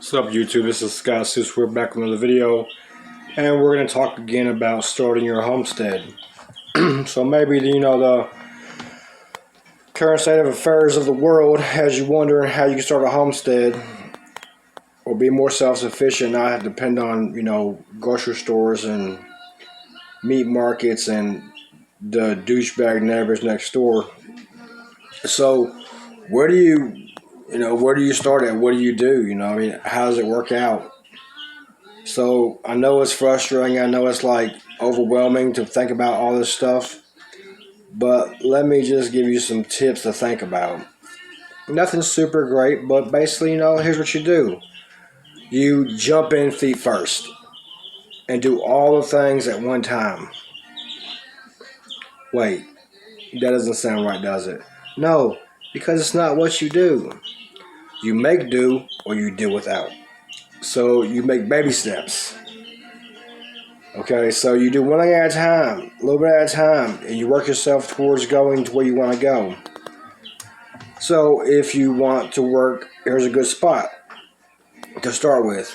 What's up, YouTube? This is Scott Seuss. We're back with another video, and we're going to talk again about starting your homestead. So maybe the current state of affairs of the world has you wondering how you can start a homestead or be more self-sufficient, not have to depend on grocery stores and meat markets and the douchebag neighbors next door. So where do you start at? What do you do? How does it work out? So I know it's frustrating. I know it's like overwhelming to think about all this stuff. But let me just give you some tips to think about. Nothing super great, but basically, here's what you do. You jump in feet first and do all the things at one time. Wait, that doesn't sound right, does it? No, because it's not what you do. You make do or you do without. So you make baby steps. Okay, so you do one thing at a time, a little bit at a time, and you work yourself towards going to where you want to go. So if you want to work, here's a good spot to start with.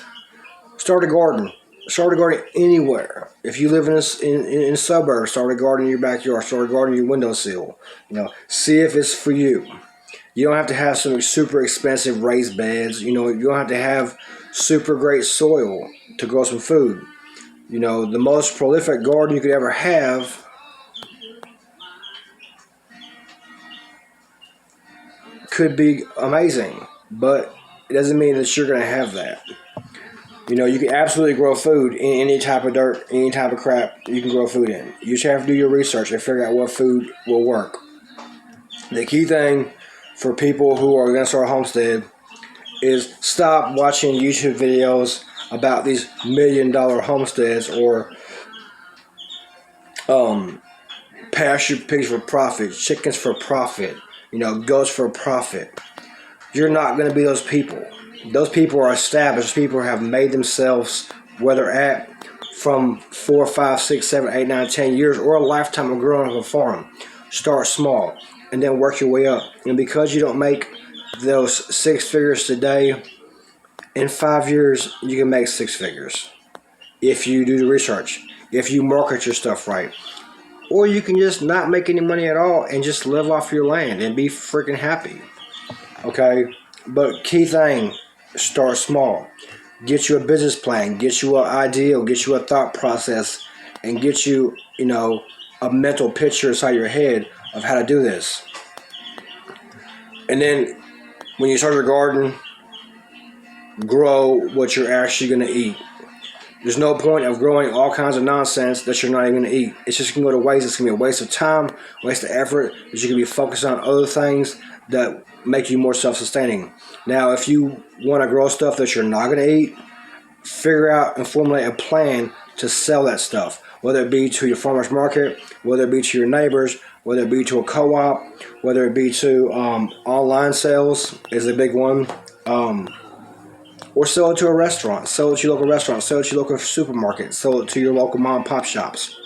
Start a garden. Start a garden anywhere. If you live in a suburb, start a garden in your backyard. Start a garden in your windowsill. See if it's for you. You don't have to have some super expensive raised beds. You don't have to have super great soil to grow some food. The most prolific garden you could ever have could be amazing, but it doesn't mean that you're going to have that. You can absolutely grow food in any type of dirt, any type of crap you can grow food in. You just have to do your research and figure out what food will work. The key thing for people who are going to start a homestead is stop watching YouTube videos about these $1 million homesteads or pasture pigs for profit, chickens for profit, goats for profit. You're not going to be those people. Those people are established. People have made themselves where they're at from 4, 5, 6, 7, 8, 9, 10 years or a lifetime of growing up a farm. Start small and then work your way up. And because you don't make those 6 figures today, in 5 years, you can make 6 figures if you do the research, if you market your stuff right. Or you can just not make any money at all and just live off your land and be freaking happy. Okay? But key thing, start small. Get you a business plan, get you an ideal, get you a thought process, and get you, a mental picture inside your head of how to do this. And then when you start your garden, grow what you're actually going to eat. There's no point of growing all kinds of nonsense that you're not even going to eat. It's just going to go to waste. It's going to be a waste of time, waste of effort, because you can be focused on other things that make you more self-sustaining. Now, if you want to grow stuff that you're not going to eat, figure out and formulate a plan to sell that stuff, whether it be to your farmer's market, whether it be to your neighbors, whether it be to a co-op, whether it be to online sales is a big one. Or sell it to a restaurant, sell it to your local restaurant, sell it to your local supermarket, sell it to your local mom and pop shops.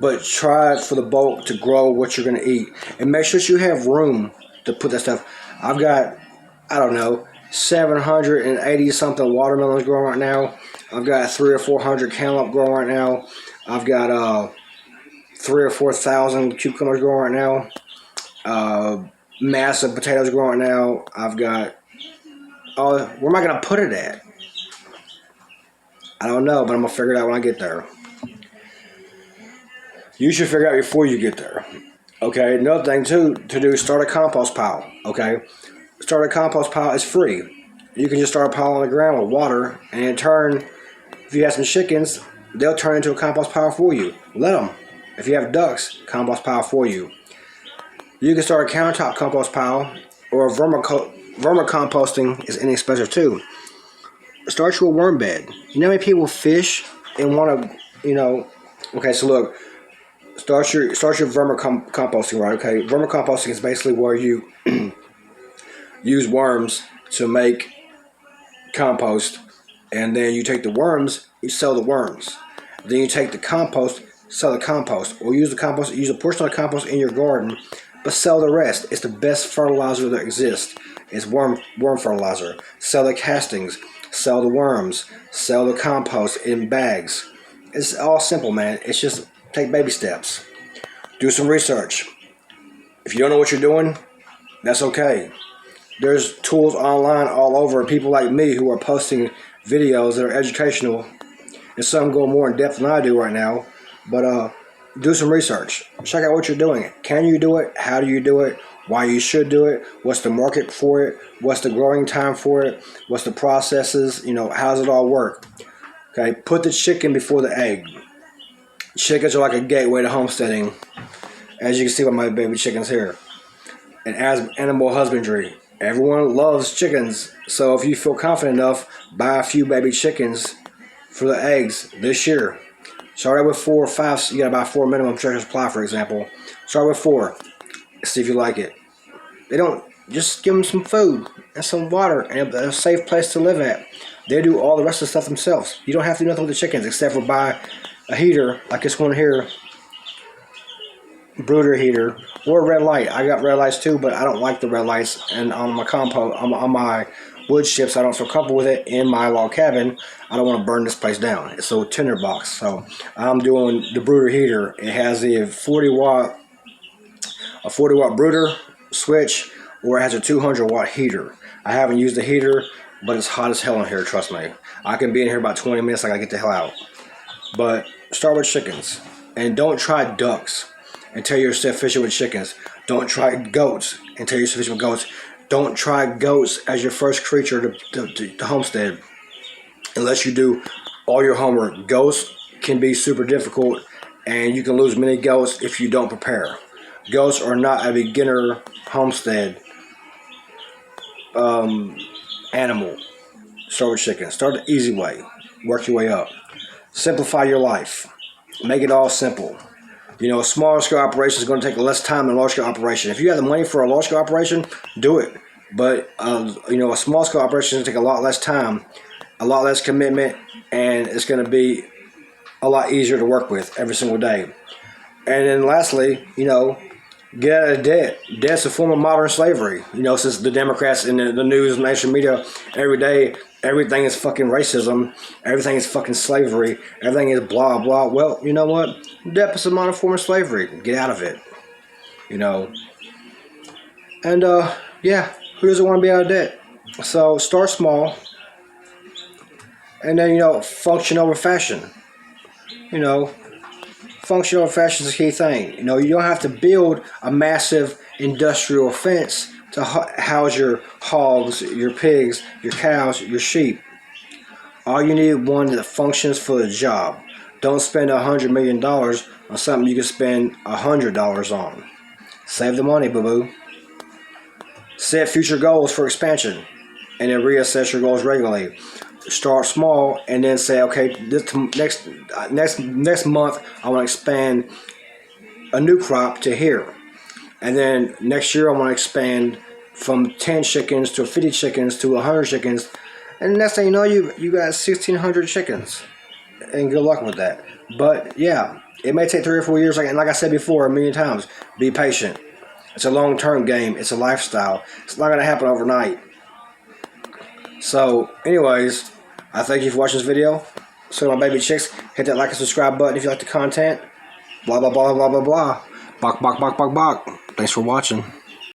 But try for the bulk to grow what you're going to eat. And make sure that you have room to put that stuff. I've got, 780 something watermelons growing right now. I've got 300 or 400 cantaloupe growing right now. I've got 3,000 or 4,000 cucumbers growing right now. Massive potatoes growing right now. I've got where am I going to put it at? I don't know, but I'm going to figure it out when I get there. You should figure it out before you get there. Okay, another thing too to do is start a compost pile. Okay, start a compost pile is free. You can just start a pile on the ground with water, and in turn, if you have some chickens, they'll turn into a compost pile for you. Let them. If you have ducks, compost pile for you. You can start a countertop compost pile or a vermicomposting is inexpensive too. Start you a worm bed. You know how many people fish and want to, okay, so look, start your vermicomposting, right? Okay, vermicomposting is basically where you use worms to make compost, and then you take the worms, you sell the worms. Then you take the compost, sell the compost, or use a portion of the compost in your garden but sell the rest. It's the best fertilizer that exists. It's worm fertilizer. Sell the castings, sell the worms, sell the compost in bags. It's all simple, man. It's just take baby steps. Do some research. If you don't know what you're doing, that's okay. There's tools online all over. People like me who are posting videos that are educational, and some go more in depth than I do right now. But do some research. Check out what you're doing. Can you do it? How do you do it? Why you should do it? What's the market for it? What's the growing time for it? What's the processes? How does it all work? Okay, put the chicken before the egg. Chickens are like a gateway to homesteading, as you can see with my baby chickens here. And as animal husbandry, everyone loves chickens. So if you feel confident enough, buy a few baby chickens for the eggs this year. Start out with 4 or 5. You gotta buy 4 minimum tractor supply, for example. Start with 4. See if you like it. They don't, just give them some food and some water and a safe place to live at. They do all the rest of the stuff themselves. You don't have to do nothing with the chickens except for buy a heater like this one here, brooder heater, or red light. I got red lights too, but I don't like the red lights. And on my compost, on my wood chips, I don't feel comfortable with it. In my log cabin, I don't want to burn this place down. It's a tinder box, so I'm doing the brooder heater. It has a 40 watt brooder switch, or it has a 200 watt heater. I haven't used the heater, but it's hot as hell in here, trust me. I can be in here about 20 minutes, I gotta get the hell out. But start with chickens, and don't try ducks until you're sufficient with chickens. Don't try goats until you're sufficient with goats. Don't try goats as your first creature to homestead unless you do all your homework. Goats can be super difficult, and you can lose many goats if you don't prepare. Goats are not a beginner homestead animal. Start with chickens. Start the easy way. Work your way up. Simplify your life. Make it all simple. A smaller scale operation is going to take less time than a large scale operation. If you have the money for a large scale operation, do it. But a small scale operation is going to take a lot less time, a lot less commitment, and it's going to be a lot easier to work with every single day. And then lastly, get out of debt. Debt's a form of modern slavery. Since the Democrats in the news and mainstream media every day, everything is fucking racism, everything is fucking slavery, everything is blah, blah. Well, you know what? Debt is a modern form of slavery. Get out of it. And, yeah, who doesn't want to be out of debt? So start small, and then, function over fashion. Function over fashion is a key thing. You don't have to build a massive industrial fence to house your hogs, your pigs, your cows, your sheep. All you need is one that functions for the job. Don't spend $100 million on something you can spend $100 on. Save the money, boo-boo. Set future goals for expansion, and then reassess your goals regularly. Start small, and then say, okay, next month I want to expand a new crop to here, and then next year I want to expand from 10 chickens to 50 chickens to 100 chickens, and next thing you know, you got 1,600 chickens, and good luck with that. But yeah, it may take 3 or 4 years, and like I said before a million times, be patient. It's a long-term game. It's a lifestyle. It's not going to happen overnight. So, anyways, I thank you for watching this video. So, my baby chicks, hit that like and subscribe button if you like the content. Blah, blah, blah, blah, blah, blah. Bok, bok, bok, bok, bok. Thanks for watching.